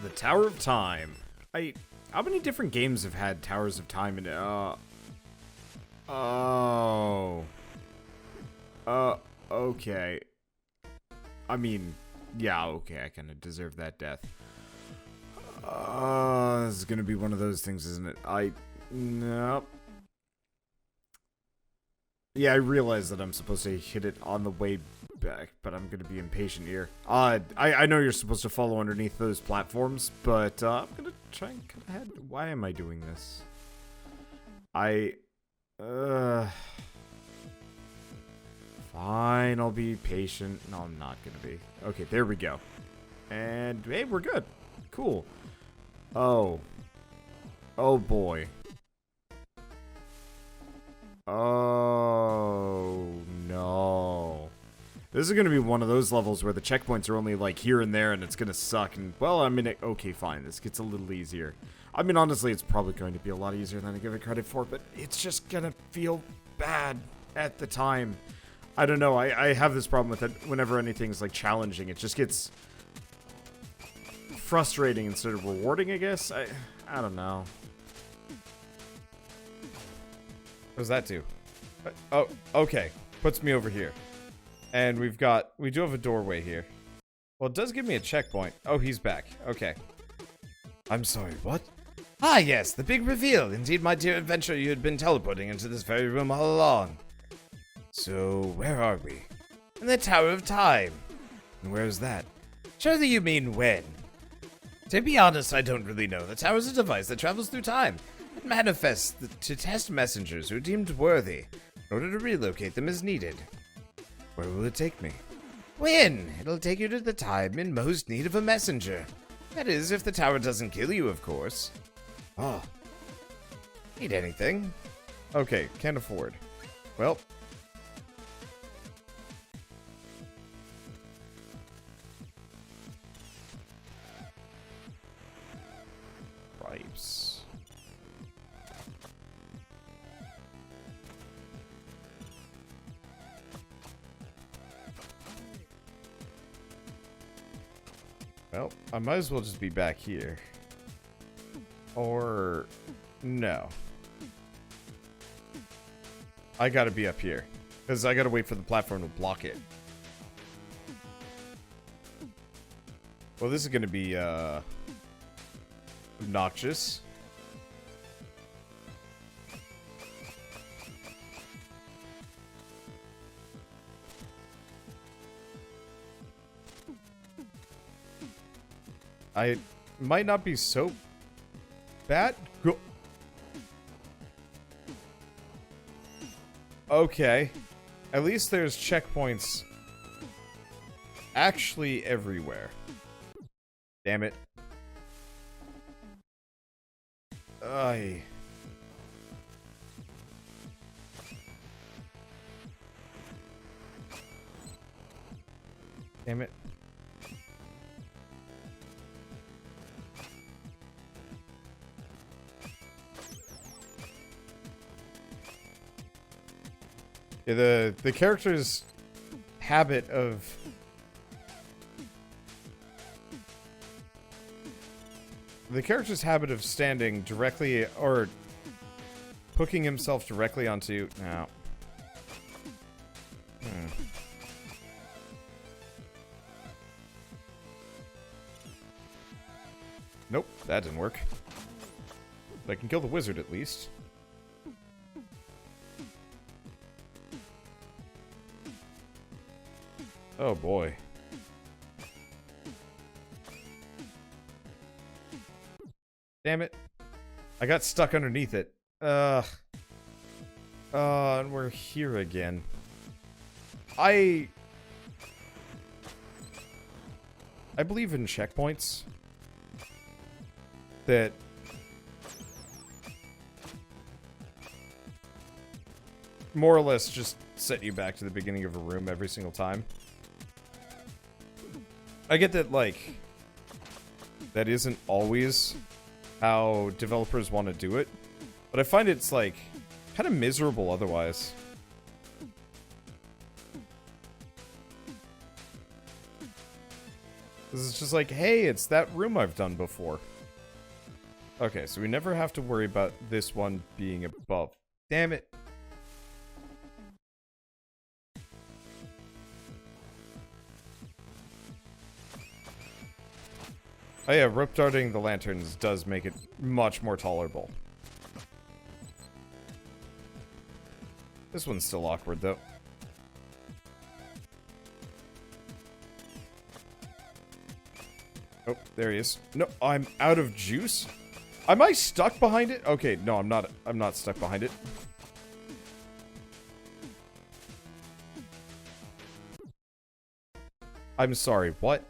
The Tower of Time. How many different games have had Towers of Time in it? Okay. I mean, yeah, okay, I kind of deserve that death. This is gonna be one of those things, isn't it? Nope. Yeah, I realize that I'm supposed to hit it on the way back, but I'm gonna be impatient here. I know you're supposed to follow underneath those platforms, but I'm gonna try and cut ahead. Why am I doing this? Fine, I'll be patient. No, I'm not gonna be. Okay, there we go. And, hey, we're good. Cool. Oh. Oh, boy. Oh, no. This is gonna be one of those levels where the checkpoints are only, like, here and there, and it's gonna suck. And, well, I mean, okay, fine. This gets a little easier. I mean, honestly, it's probably going to be a lot easier than I give it credit for, but it's just gonna feel bad at the time. I don't know. I have this problem with it whenever anything's, like, challenging. It just gets frustrating instead of rewarding, I guess. I don't know. What does that do? Oh, okay. Puts me over here. And we do have a doorway here. Well, it does give me a checkpoint. Oh, he's back. Okay. I'm sorry, what? Ah, yes, the big reveal. Indeed, my dear adventurer, you had been teleporting into this very room all along. So, where are we? In the Tower of Time. And where's that? Surely you mean when? To be honest, I don't really know. The tower is a device that travels through time. It manifests to test messengers who are deemed worthy, in order to relocate them as needed. Where will it take me? When? It'll take you to the time in most need of a messenger. That is, if the tower doesn't kill you, of course. Oh. Need anything? Okay, can't afford. Well. Ripes. Well, I might as well just be back here. Or... no. I gotta be up here. Because I gotta wait for the platform to block it. Well, this is gonna be, obnoxious. I might not be so bad. Go. Okay. At least there's checkpoints actually everywhere. Damn it. Ay. Damn it. Yeah, the character's habit of standing directly or hooking himself directly onto no. Nope, that didn't work. But I can kill the wizard at least. Oh boy. Damn it. I got stuck underneath it. And we're here again. I believe in checkpoints that more or less just set you back to the beginning of a room every single time. I get that, like, that isn't always how developers want to do it, but I find it's, like, kind of miserable otherwise. This is just like, hey, it's that room I've done before. Okay, so we never have to worry about this one being above. Damn it. Oh yeah, rope darting the lanterns does make it much more tolerable. This one's still awkward, though. Oh, there he is. No, I'm out of juice? Am I stuck behind it? Okay, no, I'm not. I'm not stuck behind it. I'm sorry, what?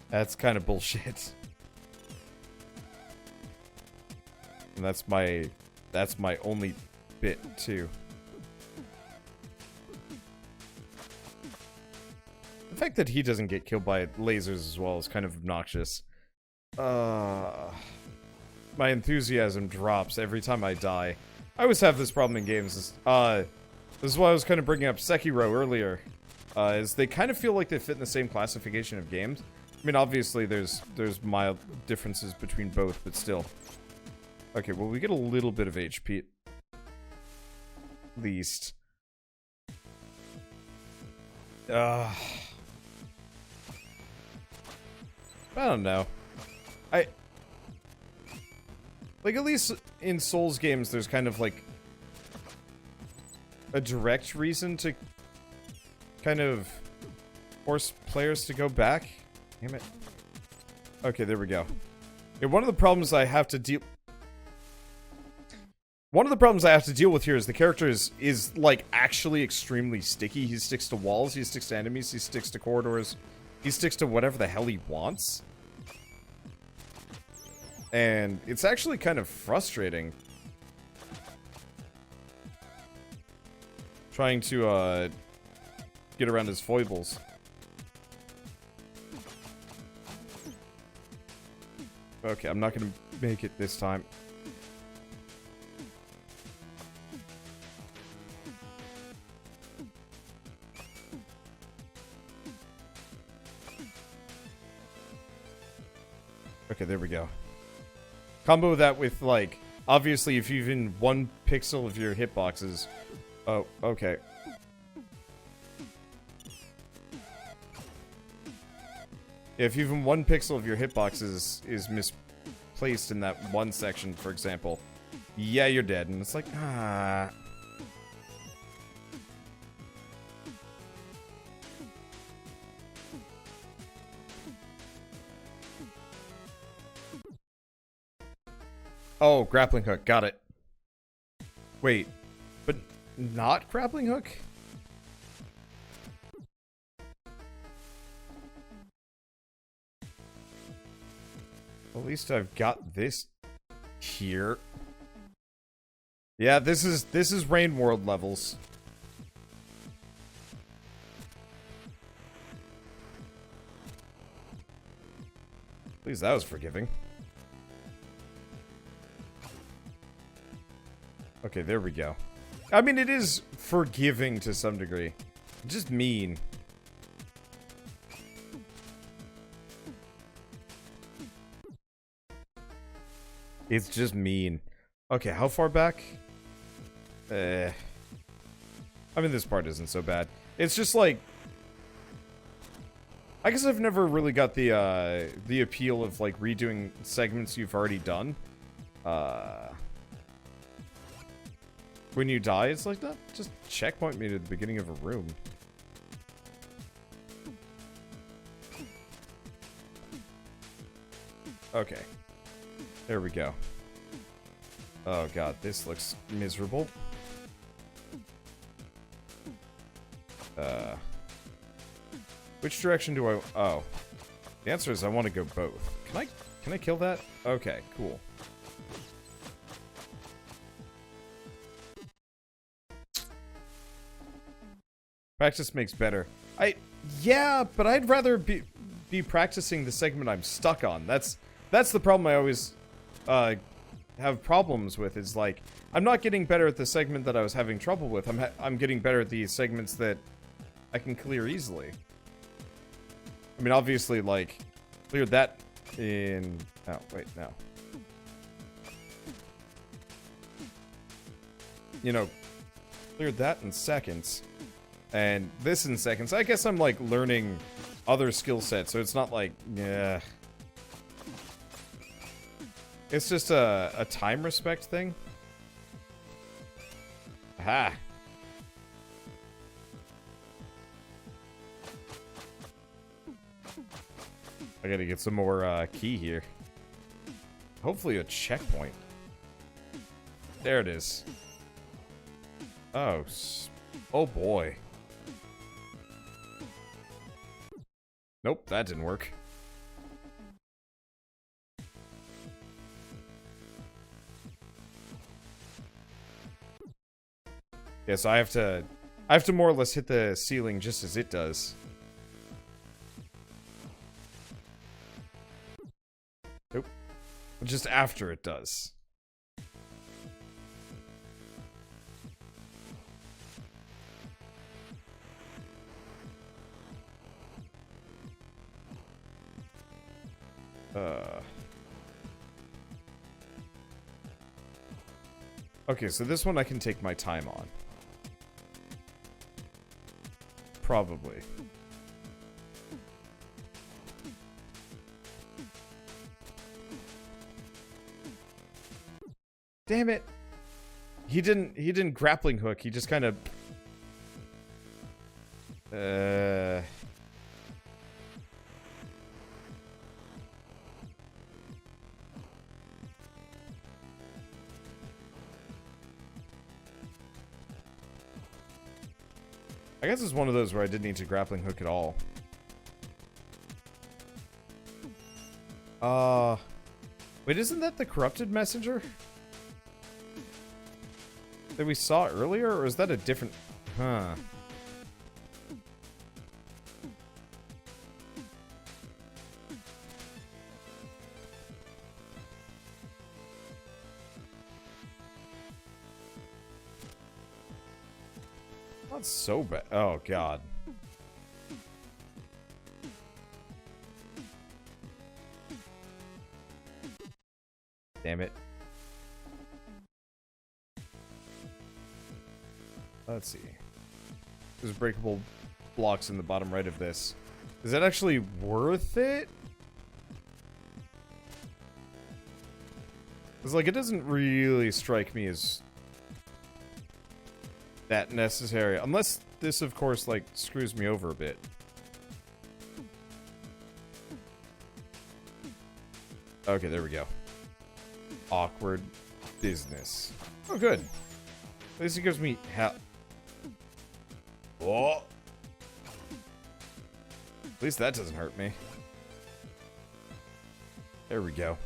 That's kind of bullshit. And that's my only bit, too. The fact that he doesn't get killed by lasers as well is kind of obnoxious. My enthusiasm drops every time I die. I always have this problem in games. This is why I was kind of bringing up Sekiro earlier. Is they kind of feel like they fit in the same classification of games. I mean, obviously there's mild differences between both, but still. Okay, well, we get a little bit of HP. At least. I don't know. Like, at least in Souls games, there's kind of, like, a direct reason to kind of force players to go back. Damn it. Okay, there we go. Yeah, one of the problems I have to deal with here is the character is like, actually extremely sticky. He sticks to walls, he sticks to enemies, he sticks to corridors, he sticks to whatever the hell he wants. And it's actually kind of frustrating. Trying to, get around his foibles. Okay, I'm not gonna make it this time. Okay, there we go. Combo that with, like, obviously if even 1 pixel of your hitboxes... Oh, okay. If even 1 pixel of your hitboxes is misplaced in that one section, for example, yeah, you're dead. And it's like, ah... Oh, grappling hook. Got it. Wait. But not grappling hook? At least I've got this here. Yeah, this is Rain World levels. At least that was forgiving. Okay, there we go. I mean, it is forgiving to some degree. Just mean. It's just mean. Okay, how far back? I mean, this part isn't so bad. It's just like... I guess I've never really got the appeal of, like, redoing segments you've already done. When you die, it's like, that. Just checkpoint me to the beginning of a room. Okay. There we go. Oh god, this looks miserable. Which direction do I... Oh. The answer is I want to go both. Can I kill that? Okay, cool. Practice makes better. Yeah, but I'd rather be practicing the segment I'm stuck on. That's the problem I always have problems with, is like, I'm not getting better at the segment that I was having trouble with. I'm getting better at the segments that I can clear easily. I mean, obviously, like, cleared that in... Oh, wait, no. You know, cleared that in seconds. And this in seconds. I guess I'm, like, learning other skill sets, so it's not like, yeah. It's just a time respect thing. Aha! I gotta get some more key here. Hopefully a checkpoint. There it is. Oh, oh boy. Nope, that didn't work. Yeah, so I have to more or less hit the ceiling just as it does. Nope. Just after it does. Okay, so this one I can take my time on. Probably. Damn it. He didn't grappling hook. He just kind of I guess it's one of those where I didn't need to grappling hook at all. Wait, isn't that the corrupted messenger that we saw earlier, or is that a different... Huh. Not so bad. Oh, God. Damn it. Let's see. There's breakable blocks in the bottom right of this. Is that actually worth it? Because, like, it doesn't really strike me as that necessary. Unless this, of course, like, screws me over a bit. Okay, there we go. Awkward business. Oh, good. At least it gives me help. Oh. At least that doesn't hurt me. There we go.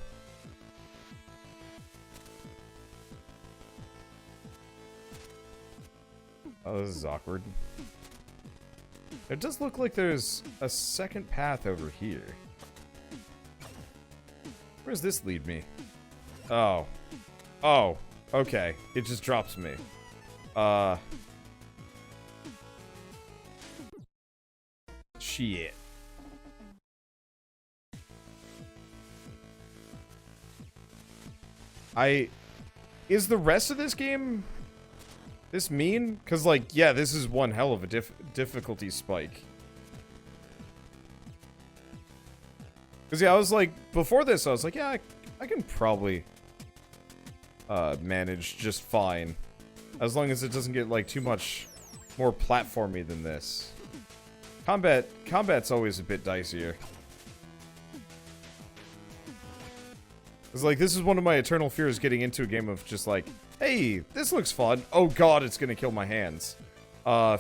Oh, this is awkward. It does look like there's a second path over here. Where does this lead me? Oh. Oh, okay. It just drops me. Shit. Is the rest of this game this mean? Because, like, yeah, this is one hell of a difficulty spike. Because, yeah, I was like, before this, I was like, yeah, I can probably manage just fine. As long as it doesn't get, like, too much more platformy than this. Combat's always a bit dicier. It's like, this is one of my eternal fears, getting into a game of just like, hey, this looks fun. Oh god, it's gonna kill my hands.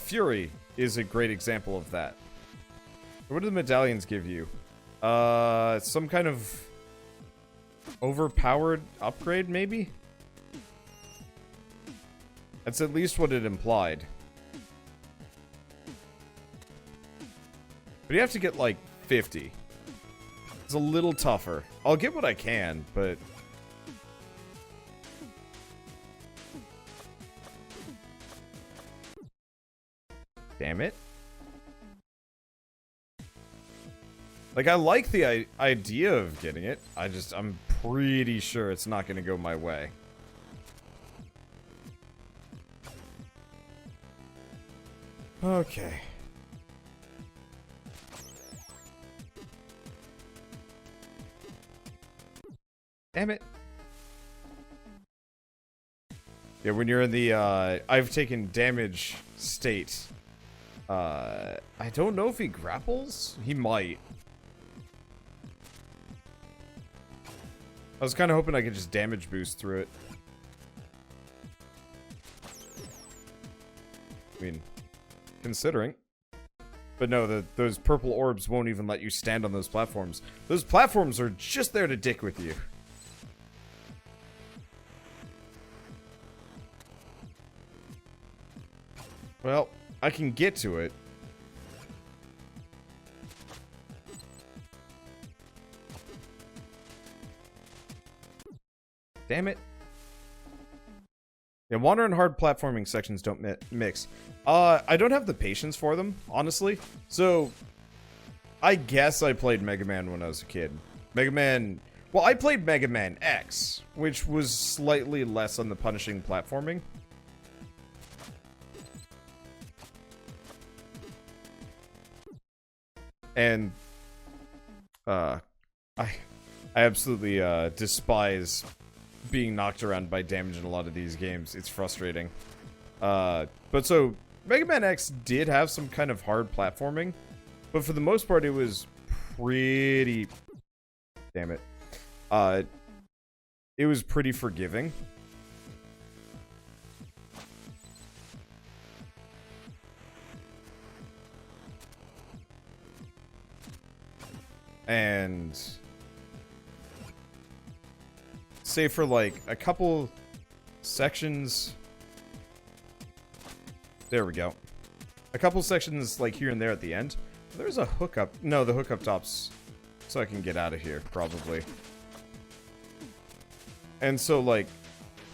Fury is a great example of that. What do the medallions give you? Some kind of overpowered upgrade, maybe? That's at least what it implied. But you have to get, like, 50. It's a little tougher. I'll get what I can, but... Damn it. Like, I like the idea of getting it. I'm pretty sure it's not gonna go my way. Okay. Damn it. Yeah, when you're in the, I've taken damage state. I don't know if he grapples? He might. I was kind of hoping I could just damage boost through it. I mean, considering. But no, those purple orbs won't even let you stand on those platforms. Those platforms are just there to dick with you. Well, I can get to it. Damn it. Yeah, water and hard platforming sections don't mix. I don't have the patience for them, honestly. So, I guess I played Mega Man when I was a kid. Mega Man... Well, I played Mega Man X, which was slightly less on the punishing platforming. And, I absolutely, despise being knocked around by damage in a lot of these games. It's frustrating. But so, Mega Man X did have some kind of hard platforming, but for the most part it was pretty... Damn it. It was pretty forgiving. And... say for like a couple sections, there we go, a couple sections like here and there at the end, there's a hookup. No, the hookup tops so I can get out of here probably. And so like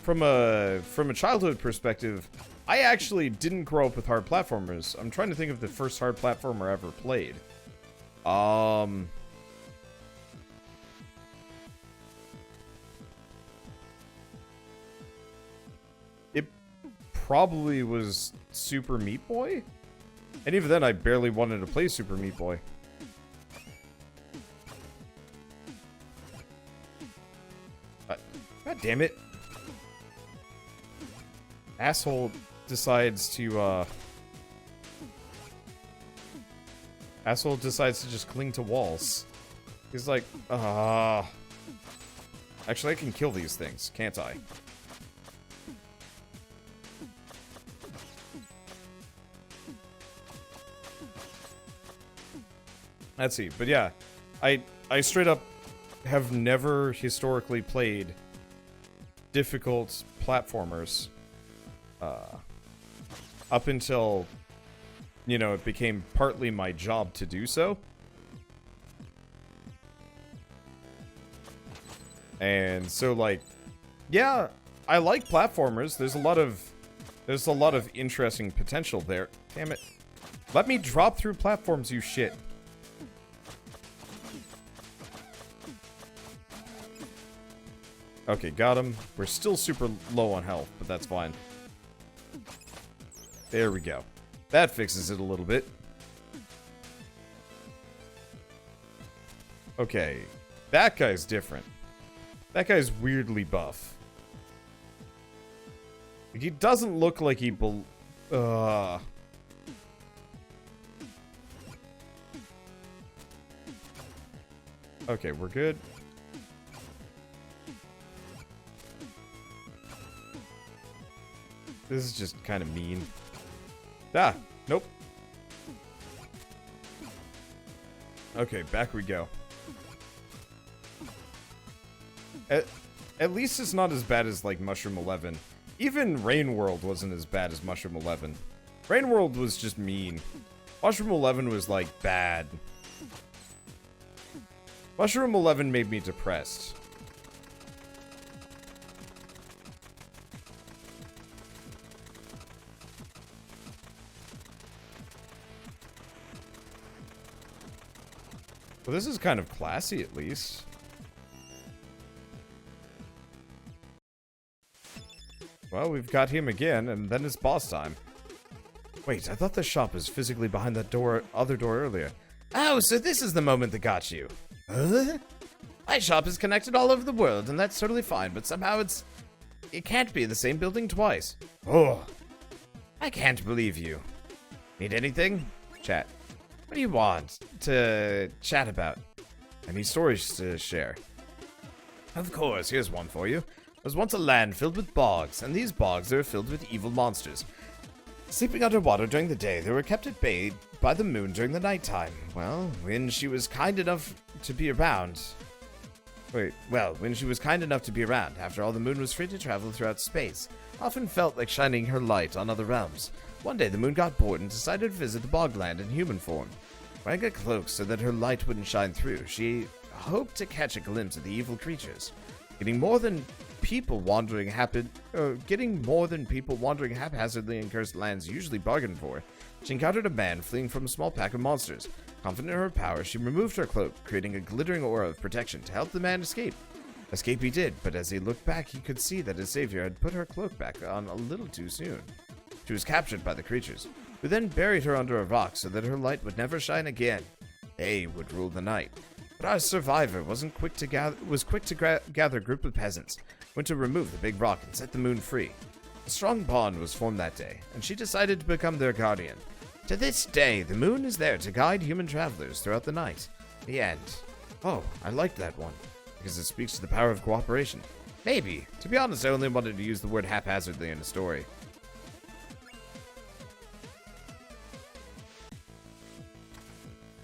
from a childhood perspective, I actually didn't grow up with hard platformers. I'm trying to think of the first hard platformer I ever played. Probably was Super Meat Boy? And even then, I barely wanted to play Super Meat Boy. God damn it. Asshole decides to, Asshole decides to just cling to walls. He's like, actually, I can kill these things, can't I? Let's see, but yeah, I straight up have never historically played difficult platformers, up until, you know, it became partly my job to do so. And so, like, yeah, I like platformers. There's a lot of interesting potential there. Damn it. Let me drop through platforms, you shit. Okay, got him. We're still super low on health, but that's fine. There we go. That fixes it a little bit. Okay. That guy's different. That guy's weirdly buff. He doesn't look like he Okay, we're good. This is just kind of mean. Ah, nope. Okay, back we go. At least it's not as bad as, like, Mushroom 11. Even Rain World wasn't as bad as Mushroom 11. Rain World was just mean. Mushroom 11 was, like, bad. Mushroom 11 made me depressed. Well, this is kind of classy, at least. Well, we've got him again, and then it's boss time. Wait, I thought the shop was physically behind that other door earlier. Oh, so this is the moment that got you. Huh? My shop is connected all over the world, and that's totally fine, but somehow it can't be in the same building twice. Oh, I can't believe you. Need anything? Chat. What do you want to chat about? Any stories to share? Of course, here's one for you. There was once a land filled with bogs, and these bogs are filled with evil monsters. Sleeping underwater during the day, they were kept at bay by the moon during the nighttime. Well, when she was kind enough to be around... when she was kind enough to be around, after all, the moon was free to travel throughout space. Often felt like shining her light on other realms. One day, the moon got bored and decided to visit the bogland in human form. Wearing a cloak so that her light wouldn't shine through, she hoped to catch a glimpse of the evil creatures. Getting more than people wandering haphazardly in cursed lands usually bargained for, she encountered a man fleeing from a small pack of monsters. Confident in her power, she removed her cloak, creating a glittering aura of protection to help the man escape. Escape he did, but as he looked back, he could see that his savior had put her cloak back on a little too soon. She was captured by the creatures, who then buried her under a rock so that her light would never shine again. They would rule the night. But our survivor was quick to gather a group of peasants, went to remove the big rock and set the moon free. A strong bond was formed that day, and she decided to become their guardian. To this day, the moon is there to guide human travelers throughout the night. The end. Oh, I liked that one, because it speaks to the power of cooperation. Maybe. To be honest, I only wanted to use the word haphazardly in a story.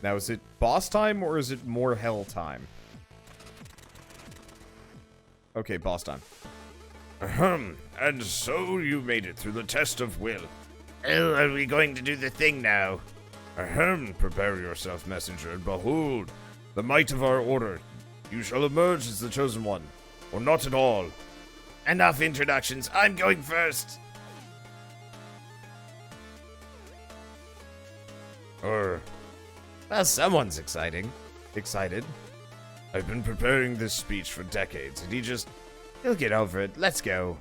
Now, is it boss time, or is it more hell time? Okay, boss time. Ahem, and so you made it through the test of will. Oh, are we going to do the thing now? Ahem, prepare yourself, messenger, and behold, the might of our order. You shall emerge as the chosen one, or not at all. Enough introductions, I'm going first. Well, someone's excited. I've been preparing this speech for decades, and He'll get over it. Let's go.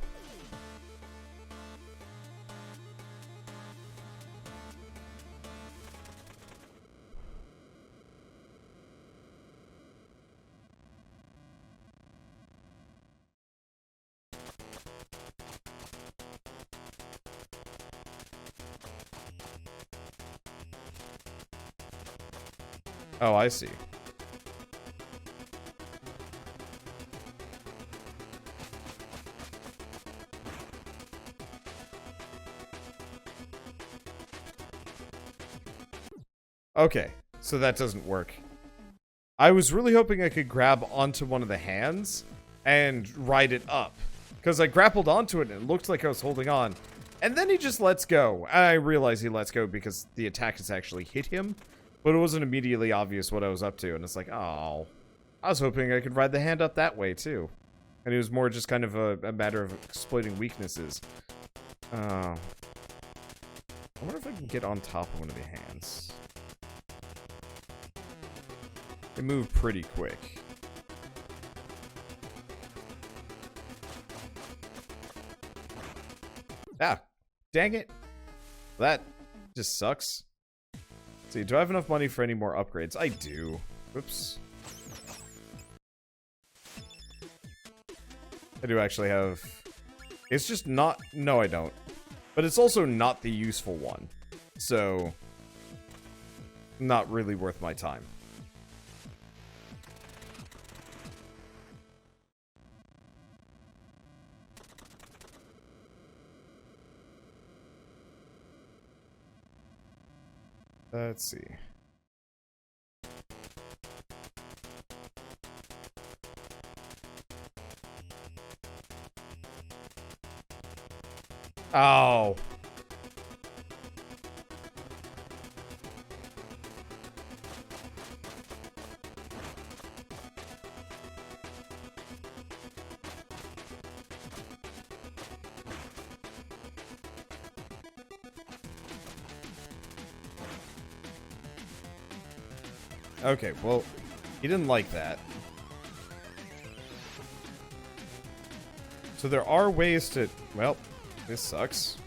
Oh, I see. Okay, so that doesn't work. I was really hoping I could grab onto one of the hands and ride it up. Because I grappled onto it and it looked like I was holding on. And then he just lets go. And I realize he lets go because the attack has actually hit him. But it wasn't immediately obvious what I was up to. And it's like, oh. I was hoping I could ride the hand up that way, too. And it was more just kind of a matter of exploiting weaknesses. I wonder if I can get on top of one of the hands. They move pretty quick. Ah, dang it. That just sucks. Let's see, do I have enough money for any more upgrades? I do. Whoops. I do actually have... It's just not... No, I don't. But it's also not the useful one. So... Not really worth my time. Let's see. Oh. Okay, well, he didn't like that. So there are ways to... Well, this sucks.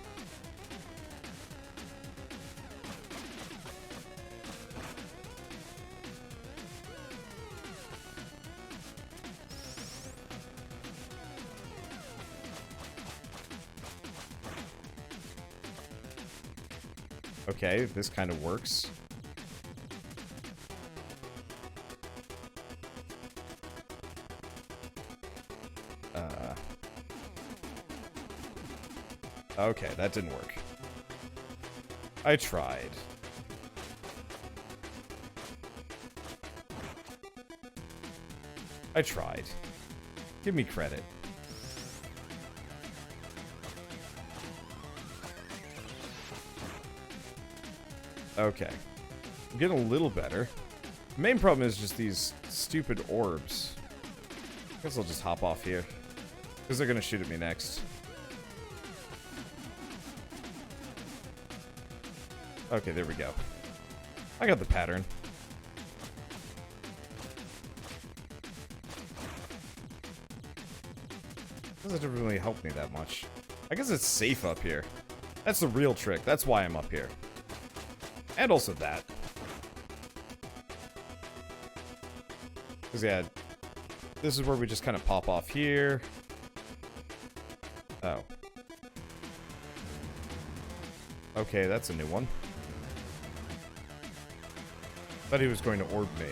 Okay, this kind of works. Okay, that didn't work. I tried. I tried. Give me credit. Okay. I'm getting a little better. The main problem is just these stupid orbs. I guess I'll just hop off here. Because they're going to shoot at me next. Okay, there we go. I got the pattern. Doesn't really help me that much. I guess it's safe up here. That's the real trick. That's why I'm up here. And also that. Because, yeah, this is where we just kind of pop off here. Oh. Okay, that's a new one. Thought he was going to orb me.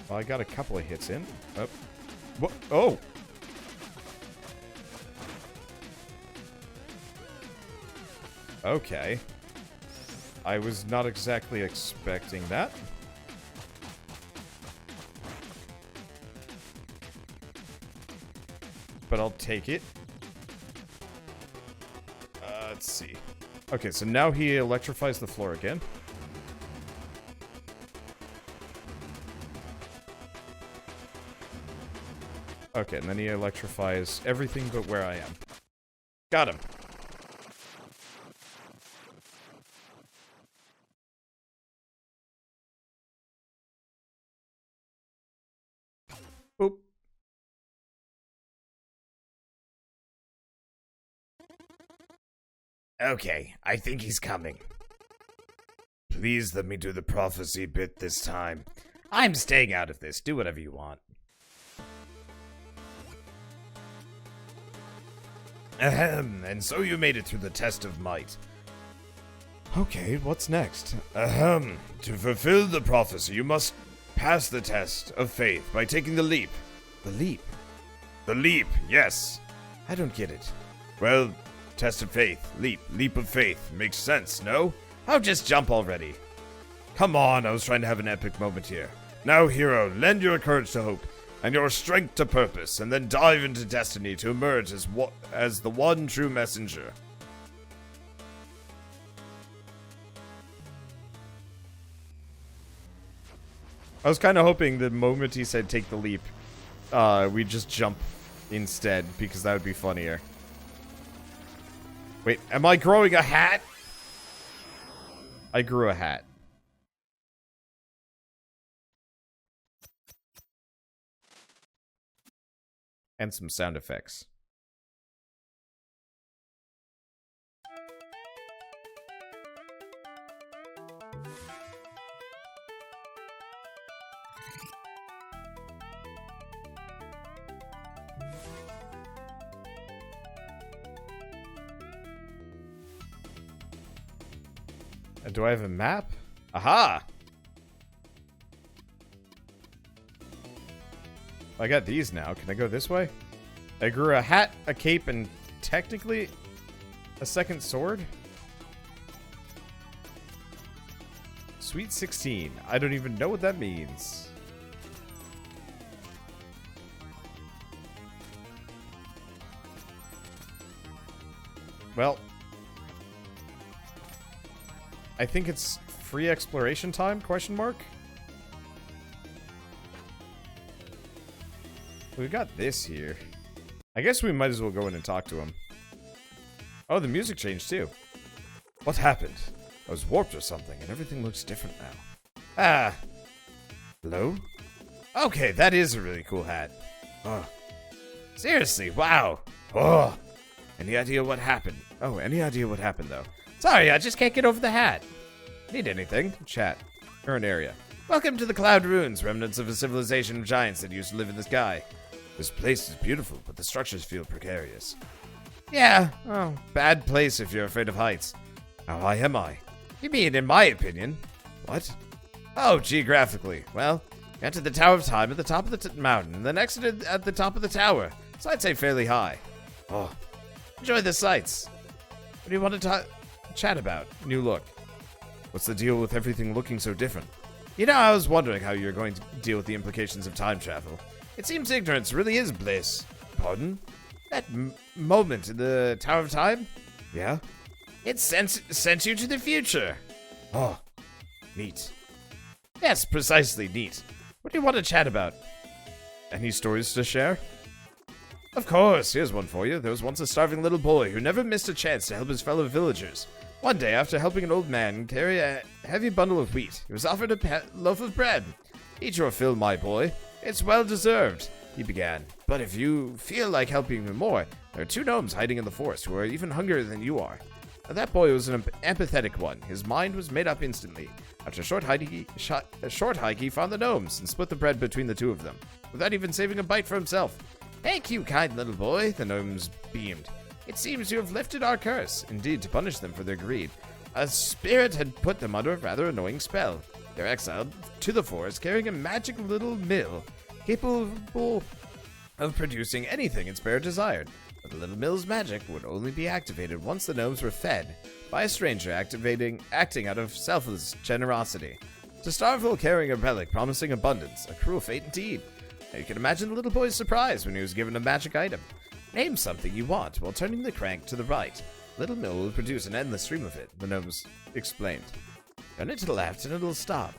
Well, I got a couple of hits in. Oh. What? Oh! Okay. I was not exactly expecting that. But I'll take it. Let's see. Okay, so now he electrifies the floor again. Okay, and then he electrifies everything but where I am. Got him. Boop. Okay, I think he's coming. Please let me do the prophecy bit this time. I'm staying out of this. Do whatever you want. Ahem, and so you made it through the test of might. Okay, what's next? Ahem, to fulfill the prophecy, you must pass the test of faith by taking the leap. The leap. The leap, yes. I don't get it. Well, test of faith, leap of faith. Makes sense, no? I'll just jump already. Come on, I was trying to have an epic moment here. Now, hero, lend your courage to hope, and your strength to purpose, and then dive into destiny to emerge as the one true messenger. I was kind of hoping the moment he said take the leap, we'd just jump instead, because that would be funnier. Wait, am I growing a hat? I grew a hat. And some sound effects. Do I have a map? Aha! I got these now. Can I go this way? I grew a hat, a cape, and technically a second sword? Sweet 16. I don't even know what that means. Well, I think it's free exploration time, question mark? We've got this here. I guess we might as well go in and talk to him. Oh, the music changed too. What happened? I was warped or something, and everything looks different now. Hello? Okay, that is a really cool hat. Oh. Seriously, wow. Oh. Any idea what happened? Oh, any idea what happened, though? Sorry, I just can't get over the hat. Need anything? Chat. Current area. Welcome to the Cloud Ruins, remnants of a civilization of giants that used to live in the sky. This place is beautiful, but the structures feel precarious. Yeah, oh, bad place if you're afraid of heights. How high am I? You mean, in my opinion? What? Oh, geographically. Well, you entered the Tower of Time at the top of the mountain, and then exited at the top of the tower, so I'd say fairly high. Oh, enjoy the sights. What do you want to chat about? New look. What's the deal with everything looking so different? You know, I was wondering how you're going to deal with the implications of time travel. It seems ignorance really is bliss. Pardon? That moment in the Tower of Time? Yeah? It sent you to the future. Oh, neat. Yes, precisely, neat. What do you want to chat about? Any stories to share? Of course, here's one for you. There was once a starving little boy who never missed a chance to help his fellow villagers. One day, after helping an old man carry a heavy bundle of wheat, he was offered a loaf of bread. Eat your fill, my boy. It's well deserved, he began. But if you feel like helping him more, there are two gnomes hiding in the forest who are even hungrier than you are. Now, that boy was an empathetic one. His mind was made up instantly. After a short hike, he found the gnomes and split the bread between the two of them, without even saving a bite for himself. Thank you, kind little boy, the gnomes beamed. It seems you have lifted our curse. Indeed, to punish them for their greed. A spirit had put them under a rather annoying spell. They're exiled to the forest carrying a magic little mill, capable of producing anything its bearer desired. But the little mill's magic would only be activated once the gnomes were fed, by a stranger acting out of selfless generosity. To starve while carrying a relic promising abundance, a cruel fate indeed. Now you can imagine the little boy's surprise when he was given a magic item. Name something you want while turning the crank to the right. Little mill will produce an endless stream of it, the gnomes explained. Turn it to the left and it'll stop.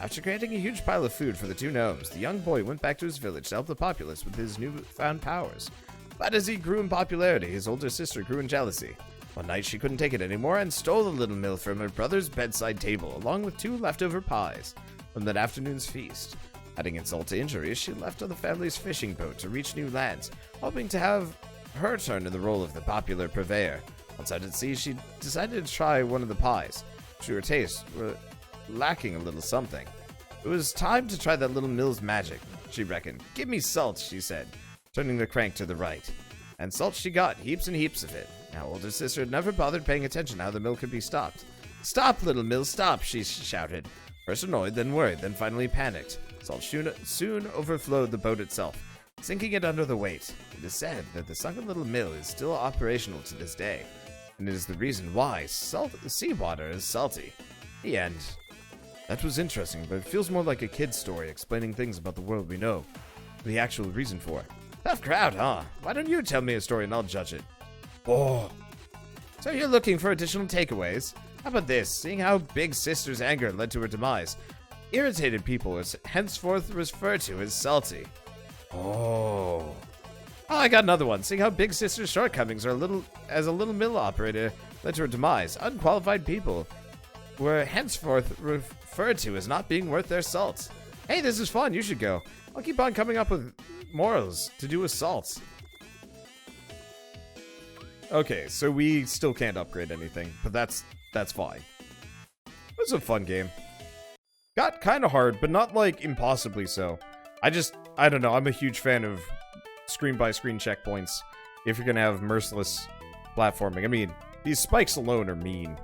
After creating a huge pile of food for the two gnomes, the young boy went back to his village to help the populace with his newfound powers. But as he grew in popularity, his older sister grew in jealousy. One night she couldn't take it anymore and stole the little mill from her brother's bedside table, along with 2 leftover pies from that afternoon's feast. Adding insult to injury, she left on the family's fishing boat to reach new lands, hoping to have her turn in the role of the popular purveyor. Once out at sea, she decided to try one of the pies. To her taste, were lacking a little something. It was time to try that little mill's magic, she reckoned. Give me salt, she said, turning the crank to the right. And salt she got, heaps and heaps of it. Now, older sister had never bothered paying attention to how the mill could be stopped. Stop, little mill, stop, she shouted. First annoyed, then worried, then finally panicked. Salt soon overflowed the boat itself, sinking it under the weight. It is said that the sunken little mill is still operational to this day, and it is the reason why seawater is salty. The end. That was interesting, but it feels more like a kid's story explaining things about the world we know. The actual reason for it. Tough crowd, huh? Why don't you tell me a story and I'll judge it? Oh. So you're looking for additional takeaways? How about this? Seeing how Big Sister's anger led to her demise, irritated people are henceforth referred to as salty. Oh, I got another one. Seeing how Big Sister's shortcomings are as a little mill operator led to her demise, unqualified people were henceforth referred to as not being worth their salt. Hey, this is fun. You should go. I'll keep on coming up with morals to do with salt. Okay, so we still can't upgrade anything, but that's fine. It was a fun game. Got kind of hard, but not like impossibly so. I don't know, I'm a huge fan of screen-by-screen checkpoints if you're gonna have merciless platforming. I mean, these spikes alone are mean.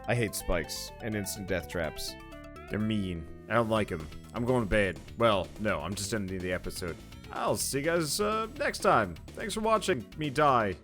I hate spikes and instant death traps. They're mean. I don't like them. I'm going to bed. Well, no, I'm just ending the episode. I'll see you guys next time. Thanks for watching me die.